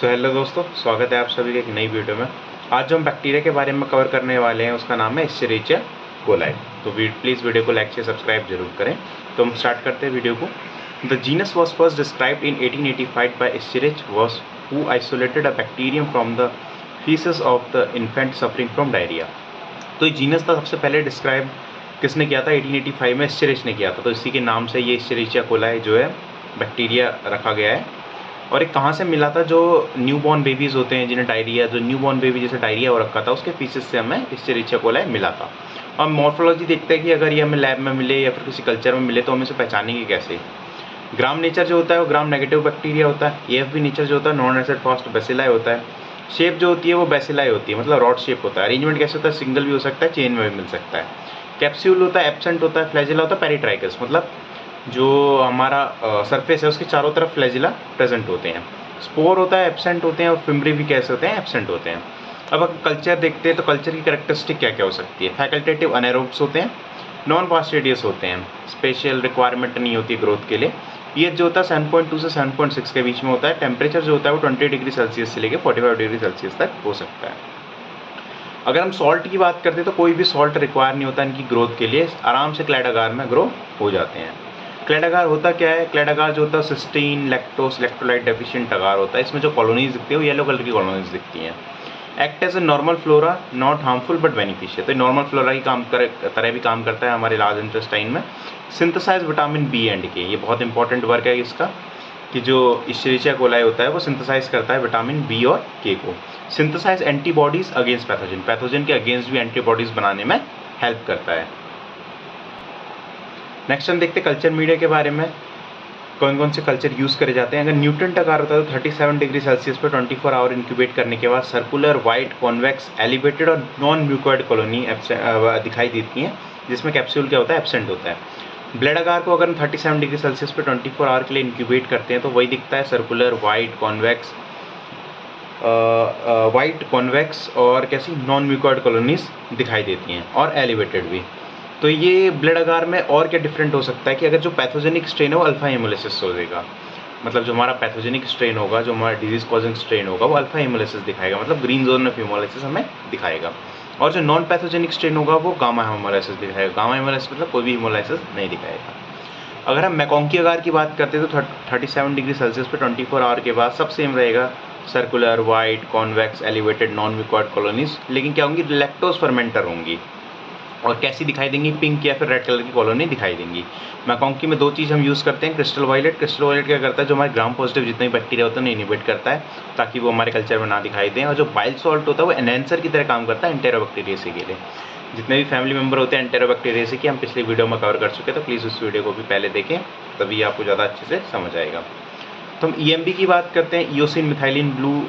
Hello दोस्तों, स्वागत है आप सभी के एक नई वीडियो में। आज जो हम बैक्टीरिया के बारे में कवर करने वाले हैं उसका नाम है एस्चेरिचिया कोलाई। तो प्लीज़ वीडियो को लाइक से सब्सक्राइब जरूर करें। तो हम स्टार्ट करते हैं वीडियो को। The genus was first described in 1885 by Escherich was who isolated a bacterium from the faeces of the infant suffering from diarrhoea. तो ये जीनस था सबसे पहले डिस्क्राइब किसने किया था? 1885 में एस्चेरिच ने किया था। तो इसी के नाम से ये एस्चेरिचिया कोलाई जो है बैक्टीरिया रखा गया है। और एक कहाँ से मिला था? जो न्यूबॉर्न बेबीज़ होते हैं जिन्हें डायरिया, जो न्यूबॉर्न बेबी जैसे डायरिया हो रखा था, उसके फीसेस से हमें एस्चेरिचिया कोलाई मिला था। और मॉर्फोलॉजी देखते हैं कि अगर ये हमें लैब में मिले या फिर किसी कल्चर में मिले तो हम इसे पहचानेंगे कैसे। ग्राम नेचर जो होता है वो ग्राम नेगेटिव बैक्टीरिया होता है। एएफबी नेचर जो होता है नॉन एसिड फास्ट बेसिलाई होता है। शेप जो होती है वो बेसिलाई होती है, मतलब रॉड शेप होता है। अरेंजमेंट कैसे होता है? सिंगल भी हो सकता है, चेन में भी मिल सकता है। कैप्सूल होता है, एब्सेंट होता है, फ्लैजिला होता है, पेरिट्राइकस, मतलब जो हमारा सरफेस है उसके चारों तरफ फ्लैजिला प्रेजेंट होते हैं। स्पोर होता है, एब्सेंट होते हैं, और फिम्ब्री भी कैसे होते हैं? एब्सेंट होते हैं। अब अगर कल्चर देखते हैं तो कल्चर की कैरेक्टरिस्टिक क्या क्या हो सकती है? फैकल्टेटिव अनेरोब्स होते हैं, नॉन फास्टिडियस होते हैं, स्पेशल रिक्वायरमेंट नहीं होती है ग्रोथ के लिए। पीएच जो होता है 7.2 से 7.6 के बीच में होता है। टेम्परेचर जो होता है वो 20 डिग्री सेल्सियस से लेकर 45 डिग्री सेल्सियस तक हो सकता है। अगर हम सॉल्ट की बात करते हैं तो कोई भी सॉल्ट रिक्वायर नहीं होता इनकी ग्रोथ के लिए, आराम से क्लैड अगार में ग्रो हो जाते हैं। क्लैड अगार होता क्या है? क्लैड अगार जो होता है सिस्टीन, लैक्टोस, इलेक्ट्रोलाइट डेफिशिएंट अगार होता है। इसमें जो कॉलोनीज दिखती है वो येलो कलर की कॉलोनीज दिखती हैं। Act as a normal flora, not harmful but beneficial. तो नॉर्मल फ्लोरा की तरह भी काम करता है हमारे लार्ज इंटेस्टाइन में। Synthesise vitamin B and K, ये बहुत इंपॉर्टेंट वर्क है इसका, कि जो एस्चेरिचिया कोलाई होता है वो सिंथेसाइज करता है विटामिन बी और के को। Synthesise antibodies against pathogen, pathogen के अगेंस्ट भी एंटीबॉडीज बनाने में हेल्प करता है। नेक्स्ट हम देखते हैं कल्चर मीडिया के बारे में, कौन कौन से कल्चर यूज़ करे जाते हैं। अगर न्यूट्रेंट अगार होता है तो 37 डिग्री सेल्सियस पर 24 आवर इंक्यूबेट करने के बाद सर्कुलर, वाइट, कॉन्वेक्स, एलिवेटेड और नॉन म्यूकॉइड कॉलोनी दिखाई देती हैं, जिसमें कैप्सूल क्या होता है? एब्सेंट होता है। ब्लेड अगार को अगर हम 37 डिग्री सेल्सियस पर 24 आवर के लिए इंक्यूबेट करते हैं तो वही दिखता है, सर्कुलर, वाइट कॉन्वेक्स और कैसी नॉन म्यूकॉइड कॉलोनीज दिखाई देती हैं, और एलिवेटेड भी। तो ये ब्लड अगार में और क्या डिफरेंट हो सकता है कि अगर जो पैथोजेनिक स्ट्रेन है वो अल्फा हेमोलिसिस हो जाएगा, मतलब जो हमारा पैथोजेनिक स्ट्रेन होगा, जो हमारा डिजीज कॉजिंग स्ट्रेन होगा वो अल्फा हेमोलिसिस दिखाएगा, मतलब ग्रीन जोन ऑफ हेमोलिसिस हमें दिखाएगा। और जो नॉन पैथोजेनिक स्ट्रेन होगा वो गामा हेमोलिसिस दिखाएगा। गामा हेमोलिसिस मतलब कोई भी हेमोलिसिस नहीं दिखाएगा। अगर हम मैकोंकी अगार की बात करते हैं तो 37 डिग्री सेल्सियस पे 24 आवर के बाद सब सेम रहेगा, circular, white, convex, elevated, non mucoid colonies, लेकिन क्या होंगी? लैक्टोज फर्मेंटर होंगी। और कैसी दिखाई देंगी? पिंक या फिर रेड कलर की कॉलोनी दिखाई देंगी। मैकोंकी में दो चीज़ हम यूज़ करते हैं, क्रिस्टल वायलेट। क्रिस्टल वायलेट क्या करता है? जो हमारे ग्राम पॉजिटिव जितने भी बैक्टीरिया होते हैं उन्हें इनिबिट करता है ताकि वो हमारे कल्चर में ना दिखाई दें। और जो बाइल सॉल्ट होता है वो एनहेंसर की तरह काम करता है एंटेरोबैक्टीरियसी के लिए। जितने भी फैमिली मेम्बर होते हैं एंटेरोबैक्टीरियसी की, हम पिछली वीडियो में कवर कर चुके हैं, तो प्लीज़ उस वीडियो को भी पहले देखें, तभी आपको ज़्यादा अच्छे से समझ आएगा। तो हम ईएमबी की बात करते हैं। ईओसिन मिथाइलिन ब्लू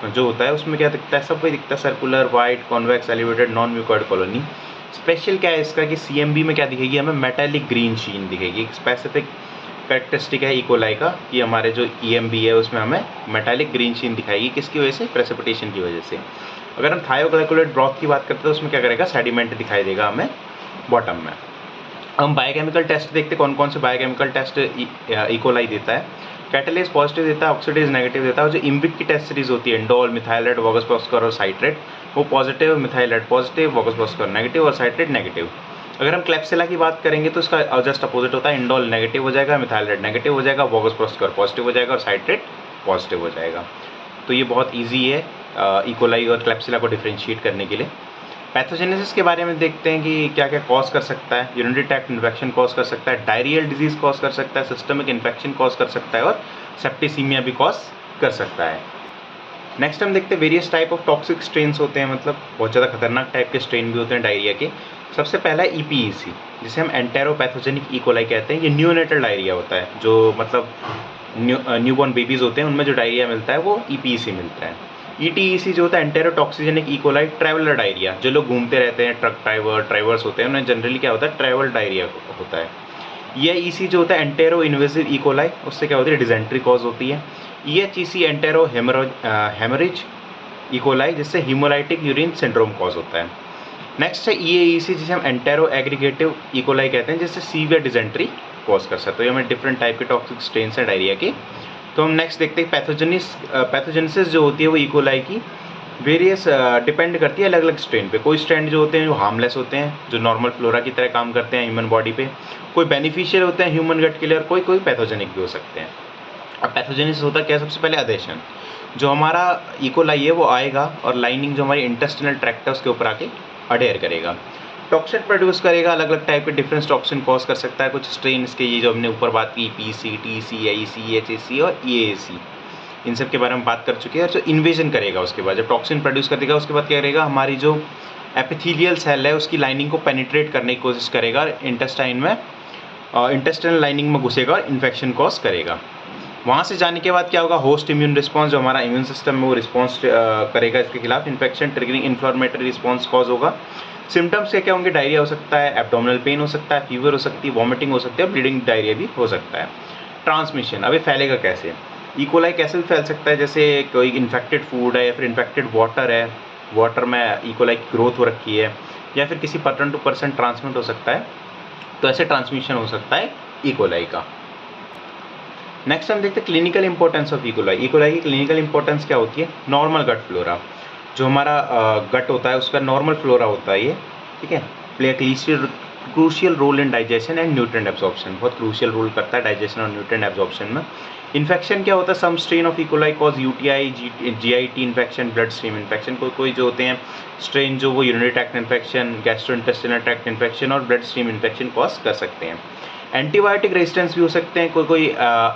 जो होता है उसमें क्या दिखता है? सब वही दिखता है, circular, white, convex, elevated, non mucoid colony. Special क्या है इसका कि सीएमबी में क्या दिखेगी? हमें मेटालिक ग्रीन शीन दिखेगी। एक स्पेसिफिक कैरेक्टरिस्टिक है इकोलाई का कि हमारे जो ईएमबी है उसमें हमें मेटालिक ग्रीन शीन दिखाएगी। किसकी वजह से? प्रेसिपिटेशन की वजह से। अगर हम थायोग्लाइकोलेट ब्रॉथ की बात करते हैं तो उसमें क्या करेगा? सेडिमेंट दिखाई देगा हमें बॉटम में। हम बायोकेमिकल टेस्ट देखते, कौन कौन से बायोकेमिकल टेस्ट इकोलाई देता है। कैटलेज पॉजिटिव देता है, ऑक्सीडेज नेगेटिव देता है। और जो इम्बिक की टेस्ट सीरीज होती है, इंडोल, मिथाइलेट, वॉगसपॉस्कर और साइट्रेट, वो पॉजिटिव, मिथाइलेट पॉजिटिव, वॉगसपॉस्कर नेगेटिव और साइट्रेट नेगेटिव। अगर हम क्लेप्सिला की बात करेंगे तो इसका जस्ट अपोजिट होता है, इंडोल नेगेटिव हो जाएगा, मिथाइलेट नेगेटिव हो जाएगा, वॉगसपॉस्कर पॉजिटिव हो जाएगा और साइट्रेट पॉजिटिव हो जाएगा। तो ये बहुत ईजी है इकोलाई और क्लेप्सिला को डिफ्रेंशिएट करने के लिए। पैथोजेनेसिस के बारे में देखते हैं कि क्या क्या कॉज कर सकता है। यूरिनरी ट्रैक्ट इन्फेक्शन कॉज कर सकता है, डायरियल डिजीज कॉज कर सकता है, सिस्टमिक इन्फेक्शन कॉज कर सकता है और सेप्टिसीमिया भी कॉज कर सकता है। नेक्स्ट हम देखते हैं various type of toxic strains होते हैं, मतलब बहुत ज़्यादा खतरनाक टाइप के स्ट्रेन भी होते हैं डायरिया के। सबसे पहला है ईपीईसी, जिसे हम एंटेरोपैथोजेनिक इकोलाई कहते हैं। ये न्यूनेटल डायरिया होता है, जो मतलब न्यूबॉर्न बेबीज़ होते हैं उनमें जो डायरिया मिलता है वो ईपीईसी मिलता है। ईटीईसी जो होता है एंटेरोटॉक्सिजेनिक इकोलाई ट्रैवलर डायरिया, जो लोग घूमते रहते हैं, ट्रक ड्राइवर्स होते हैं, उन्हें जनरली क्या होता है? ट्रैवल डायरिया होता है। ईसी जो होता है एंटेरो इन्वेसिव इकोलाई, उससे क्या होती है? डिजेंट्री कॉज होती है। ईएचईसी एंटेरो हेमरेज इकोलाई, जिससे हीमोलाइटिक यूरिन सिंड्रोम कॉज होता है। नेक्स्ट है ईएईसी, जिसे हम एंटेरो एग्रीगेटिव इकोलाई कहते हैं, जिससे सीवियर डिजेंट्री कॉज कर सकते हो। ये हमें डिफरेंट टाइप के टॉक्सिक स्ट्रेन्स हैं डायरिया के। तो हम नेक्स्ट देखते हैं पैथोजेनेसिस जो होती है वो इकोलाई की वेरियस डिपेंड करती है अलग अलग स्ट्रेन पे। कोई स्ट्रेन जो होते हैं जो हार्मलेस होते हैं, जो नॉर्मल फ्लोरा की तरह काम करते हैं ह्यूमन बॉडी पे, कोई बेनिफिशियल होते हैं ह्यूमन गट के लिए, और कोई पैथोजेनिक भी हो सकते हैं। अब पैथोजेनिस होता क्या है? सबसे पहले अधेशन, जो हमारा इकोलाई है वो आएगा और लाइनिंग जो हमारी इंटेस्टिनल ट्रैक्ट है उसके ऊपर आके अडेयर करेगा, टॉक्सिन प्रोड्यूस करेगा। अलग अलग टाइप के डिफरेंट टॉक्सिन कॉज कर सकता है। कुछ स्ट्रेन इसके ये जो हमने ऊपर बात की पीसी, टीसी, आईसी, एचएसी और ईएसी, इन सब के बारे में बात कर चुके हैं। और जो इन्वेजन करेगा उसके बाद, जब टॉक्सिन प्रोड्यूस कर देगा उसके बाद क्या करेगा, हमारी जो एपिथेलियल सेल है उसकी लाइनिंग को पेनिट्रेट करने की कोशिश करेगा इंटेस्टाइन में, इंटेस्टाइनल लाइनिंग में घुसेगा और इन्फेक्शन कॉज करेगा। वहाँ से जाने के बाद क्या होगा, होस्ट इम्यून रिस्पॉन्स, जो हमारा इम्यून सिस्टम है वो रिस्पॉन्स करेगा इसके खिलाफ, infection triggering inflammatory response cause होगा। सिम्टम्स क्या क्या होंगे, डायरिया हो सकता है, एब्डोमिनल पेन हो सकता है, फीवर हो सकती है, वॉमिटिंग हो सकती है, ब्लीडिंग डायरिया भी हो सकता है। ट्रांसमिशन, अभी फैलेगा कैसे, इकोलाई कैसे भी फैल सकता है, जैसे कोई इन्फेक्टेड फूड है या फिर इन्फेक्टेड वाटर है, वाटर में इकोलाई की ग्रोथ हो रखी है, या फिर किसी पर्सन टू पर्सन ट्रांसमिट हो सकता है, तो ऐसे ट्रांसमिशन हो सकता है इकोलाई का। नेक्स्ट हम देखते हैं clinical importance of E coli. E coli की क्लिनिकल इंपॉर्टेंस क्या होती है, नॉर्मल गट फ्लोरा, जो हमारा गट होता है उसका नॉर्मल फ्लोरा होता है ये, ठीक है, play crucial role in digestion and nutrient absorption, बहुत क्रूशियल रोल करता है डाइजेशन और न्यूट्रिएंट एब्जॉर्प्शन में। इन्फेक्शन क्या होता है, some strain of E coli cause UTI, GIT infection, blood stream infection, कोई जो होते हैं स्ट्रेन जो वो urinary tract infection, gastrointestinal tract infection और ब्लड स्ट्रीम इन्फेक्शन कॉज कर सकते हैं। एंटीबायोटिक रेजिस्टेंस भी हो सकते हैं, कोई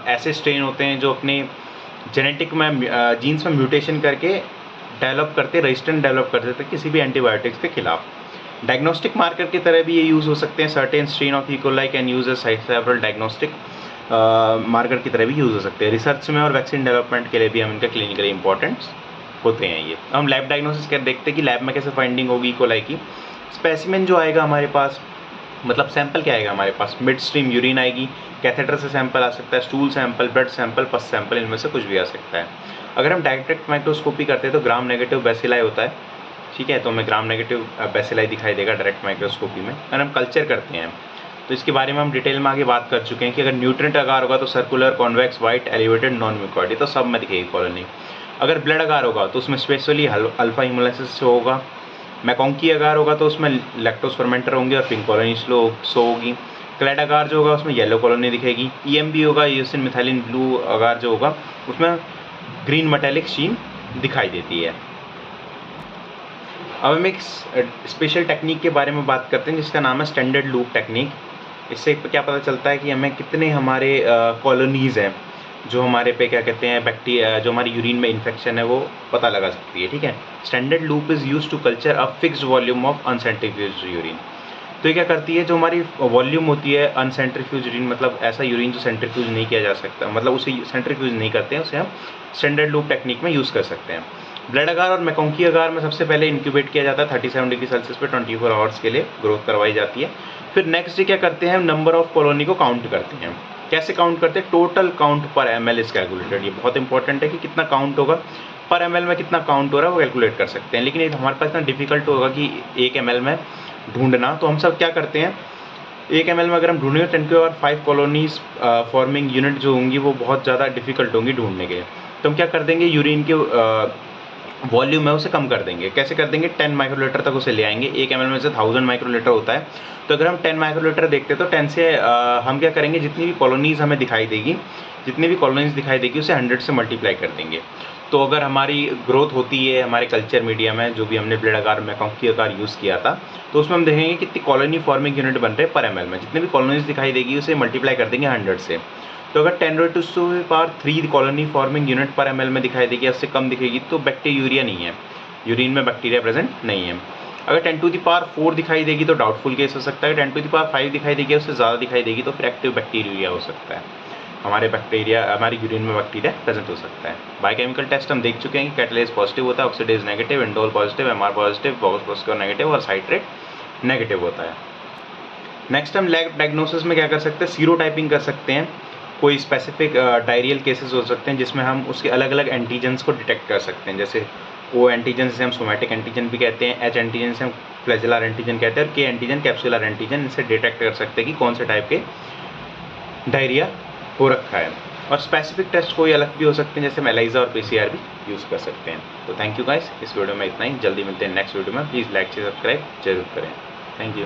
ऐसे स्ट्रेन होते हैं जो अपने जेनेटिक में जीन्स में म्यूटेशन करके डेवलप करते, रेजिस्टेंट डेवलप कर देते किसी भी एंटीबायोटिक्स के खिलाफ। डायग्नोस्टिक मार्कर की तरह भी ये यूज़ हो सकते हैं, certain strain of E coli can use as several diagnostic marker की तरह भी यूज़ हो सकते हैं। रिसर्च में और वैक्सीन डेवलपमेंट के लिए भी हम इनका क्लिनिकली इंपॉर्टेंस होते हैं ये। हम लैब डायग्नोसिस कर देखते हैं कि लैब में कैसे फाइंडिंग होगी इकोलाई की। स्पेसिमेन जो आएगा हमारे पास, मतलब सैंपल क्या आएगा हमारे पास, मिड स्ट्रीम यूरिन आएगी, कैथेटर से सैंपल आ सकता है, स्टूल सैंपल, ब्लड सैंपल, पस सैंपल, इनमें से कुछ भी आ सकता है। अगर हम डायरेक्ट माइक्रोस्कोपी करते हैं तो ग्राम नेगेटिव बेसिलाई होता है, ठीक है, तो हमें ग्राम नेगेटिव बेसिलाई दिखाई देगा डायरेक्ट माइक्रोस्कोपी में। अगर हम कल्चर करते हैं तो इसके बारे में हम डिटेल में आगे बात कर चुके हैं कि अगर न्यूट्रिएंट अगार होगा तो circular, convex, white, elevated, non mucoid, तो सब में दिखेगी कॉलोनी। अगर ब्लड अगार होगा तो उसमें स्पेशली अल्फा हिमोलाइसिस से होगा। मैकोंकी अगार होगा तो उसमें लैक्टोज फर्मेंटर होंगे और पिंक कॉलोनी शो होगी। क्लैड अगार जो होगा उसमें येलो कॉलोनी दिखेगी। ईएमबी होगा, यूसिन मिथाइलिन ब्लू अगार जो होगा उसमें ग्रीन मेटालिक शीन दिखाई देती है। अब हम एक स्पेशल टेक्निक के बारे में बात करते हैं जिसका नाम है स्टैंडर्ड लूप टेक्निक। इससे क्या पता चलता है कि हमें कितने हमारे कॉलोनीज़ हैं जो हमारे पे क्या कहते हैं बैक्टीरिया, जो हमारी यूरिन में इन्फेक्शन है वो पता लगा सकती है, ठीक है। Standard loop is use to culture a fixed volume of uncentrifuged urine. तो ये क्या करती है, जो हमारी वॉल्यूम होती है अनसेंट्रीफ्यूज यूरिन, मतलब ऐसा यूरिन जो सेंट्रीफ्यूज नहीं किया जा सकता, मतलब उसे सेंट्रीफ्यूज नहीं करते हैं, उसे हम स्टैंडर्ड लूप टेक्निक में यूज़ कर सकते हैं। ब्लड अगार और मैकोंकी अगार में सबसे पहले इंक्यूबेट किया जाता है 37 डिग्री सेल्सियस पे 24 आवर्स के लिए ग्रोथ करवाई जाती है। फिर नेक्स्ट डे क्या करते हैं, नंबर ऑफ कॉलोनी को काउंट करते हैं। कैसे काउंट करते हैं, टोटल काउंट पर ml इज कैलकुलेटेड। ये बहुत इंपॉर्टेंट है कि कितना काउंट होगा पर ml में, कितना काउंट हो रहा है वो कैलकुलेट कर सकते हैं। लेकिन हमारे पास इतना डिफिकल्ट होगा कि 1 ml में ढूंढना, तो हम सब क्या करते हैं, 1 ml में अगर हम ढूंढेंगे 10⁵ कॉलोनीज फॉर्मिंग यूनिट जो होंगी वो बहुत ज़्यादा डिफिकल्ट होंगी ढूंढने के लिए। तो हम क्या कर देंगे, यूरिन के वॉल्यूम है उसे कम कर देंगे। कैसे कर देंगे, 10 माइक्रोलीटर तक उसे ले आएंगे। 1 ml में से 1000 माइक्रोलीटर होता है, तो अगर हम 10 माइक्रोलीटर देखते हैं तो 10 से हम क्या करेंगे, जितनी भी कॉलोनीज़ हमें दिखाई देगी, जितनी भी कॉलोनीज़ दिखाई देगी उसे 100 से मल्टीप्लाई कर देंगे। तो अगर हमारी ग्रोथ होती है हमारे कल्चर मीडिया में, जो भी हमने ब्लड अगार मैकोंकी अगार यूज़ किया था, तो उसमें हम देखेंगे कितनी कॉलोनी फॉर्मिंग यूनिट बन रहे हैं पर ml में। जितनी भी कॉलोनीज़ दिखाई देगी उसे मल्टीप्लाई कर देंगे 100 से। तो अगर 10⁻³ कॉलोनी फॉर्मिंग यूनिट पर ml में दिखाई देगी, उससे कम दिखेगी तो बैक्टीरिया नहीं है, यूरिन में बैक्टीरिया प्रेजेंट नहीं है। अगर 10⁴ दिखाई देगी तो डाउटफुल केस हो सकता है। 10⁵ दिखाई देगी, उससे ज़्यादा दिखाई देगी तो फिर एक्टिव बैक्टीरिया हो सकता है, हमारी यूरिन में बैक्टीरिया प्रेजेंट हो सकता है। बायोकेमिकल टेस्ट हम देख चुके हैं कि कैटालेज पॉजिटिव होता है, oxidase negative, indole positive, MR positive, box positive negative और साइट्रेट नेगेटिव होता है। नेक्स्ट हम लैब डायग्नोसिस में क्या कर सकते हैं, सीरोटाइपिंग कर सकते हैं। कोई स्पेसिफिक डायरियल केसेस हो सकते हैं जिसमें हम उसके अलग अलग एंटीजन्स को डिटेक्ट कर सकते हैं। जैसे O एंटीजन से हम सोमैटिक एंटीजन भी कहते हैं, H एंटीजन से हम फ्लैजेलर एंटीजन कहते हैं, और K एंटीजन कैप्सुलर एंटीजन, इनसे डिटेक्ट कर सकते हैं कि कौन से टाइप के डायरिया हो रखा है। और स्पेसिफिक टेस्ट कोई अलग भी हो सकते हैं, जैसे हम एलाइजा और पीसीआर भी यूज़ कर सकते हैं। तो थैंक यू गाइस, इस वीडियो में इतना ही। जल्दी मिलते हैं नेक्स्ट वीडियो में। प्लीज़ लाइक से सब्सक्राइब जरूर करें। Thank you.